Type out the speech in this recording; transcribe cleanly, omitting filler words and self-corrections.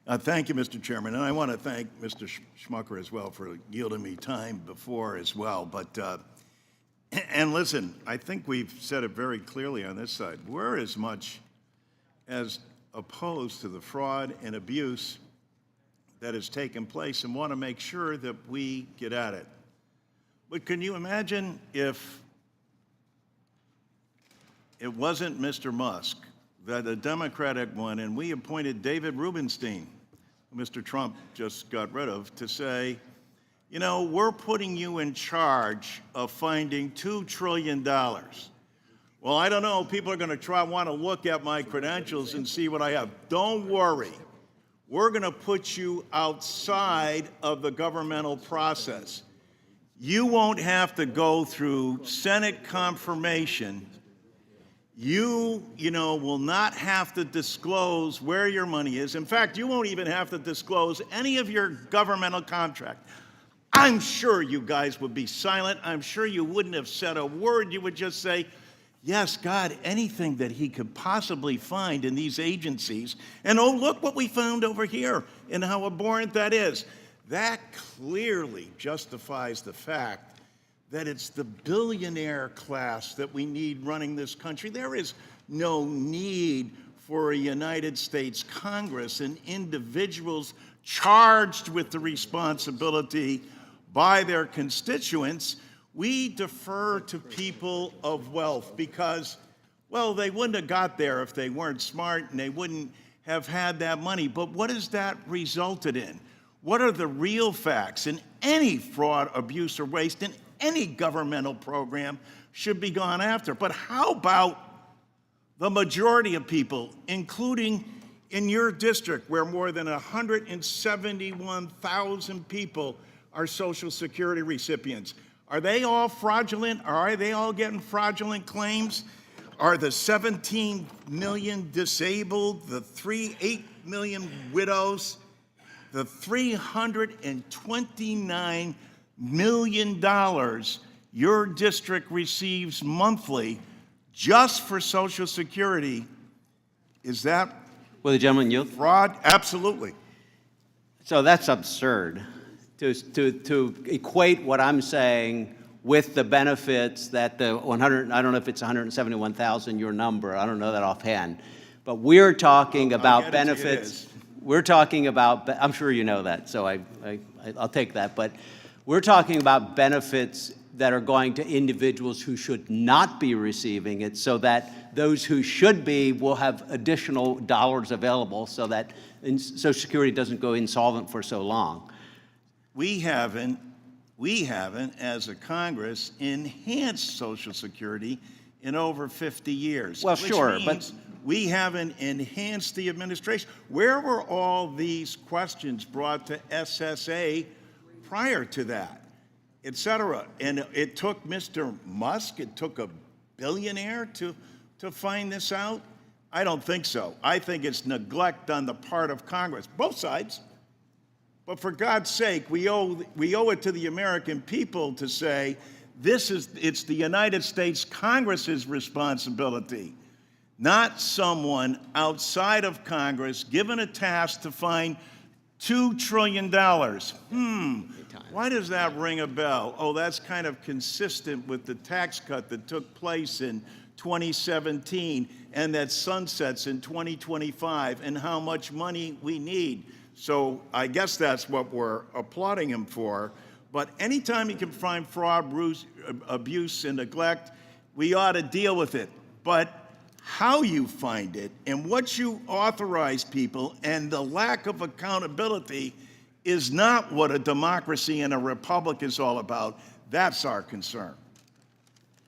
Thank you, Mr. Chairman, and I want to thank Mr. Schmucker as well for yielding me time before as well. But and listen, I think we've said it very clearly on this side. We're as much as opposed to the fraud and abuse that has taken place and want to make sure that we get at it. But can you imagine if it wasn't Mr. Musk, the Democratic one, and we appointed David Rubenstein, who Mr. Trump just got rid of, to say, you know, we're putting you in charge of finding $2 trillion. Well, I don't know, people are going to want to look at my credentials and see what I have. Don't worry. We're going to put you outside of the governmental process. You won't have to go through Senate confirmation. You will not have to disclose where your money is. In fact, you won't even have to disclose any of your governmental contract. I'm sure you guys would be silent. I'm sure you wouldn't have said a word. You would just say, yes, God, anything that he could possibly find in these agencies. And oh, look what we found over here and how abhorrent that is. That clearly justifies the fact that it's the billionaire class that we need running this country. There is no need for a United States Congress and individuals charged with the responsibility by their constituents. We defer to people of wealth because, well, they wouldn't have got there if they weren't smart and they wouldn't have had that money. But what has that resulted in? What are the real facts? In any fraud, abuse, or waste in any governmental program should be gone after. But how about the majority of people, including in your district, where more than 171,000 people are Social Security recipients? Are they all fraudulent? Or are they all getting fraudulent claims? Are the 17 million disabled, the 8 million widows, the $329 million your district receives monthly just for Social Security, is that Will the gentleman yield? fraud? Absolutely. So that's absurd to equate what I'm saying with the benefits that the 100, I don't know if it's 171,000, your number, I don't know that offhand, but we're talking about benefits. We're talking about, I'm sure you know that, so I'll take that, but we're talking about benefits that are going to individuals who should not be receiving it, so that those who should be will have additional dollars available so that Social Security doesn't go insolvent for so long. We haven't, as a Congress, enhanced Social Security in over 50 years. Well, sure, but we haven't enhanced the administration. Where were all these questions brought to SSA prior to that, et cetera? And it took Mr. Musk, it took a billionaire to find this out? I don't think so. I think it's neglect on the part of Congress, both sides. But for God's sake, we owe it to the American people to say, it's the United States Congress's responsibility, not someone outside of Congress given a task to find $2 trillion. Why does that ring a bell? Oh, that's kind of consistent with the tax cut that took place in 2017 and that sunsets in 2025 and how much money we need. So I guess that's what we're applauding him for. But anytime he can find fraud, abuse, and neglect, we ought to deal with it. But how you find it and what you authorize people and the lack of accountability is not what a democracy and a republic is all about. That's our concern.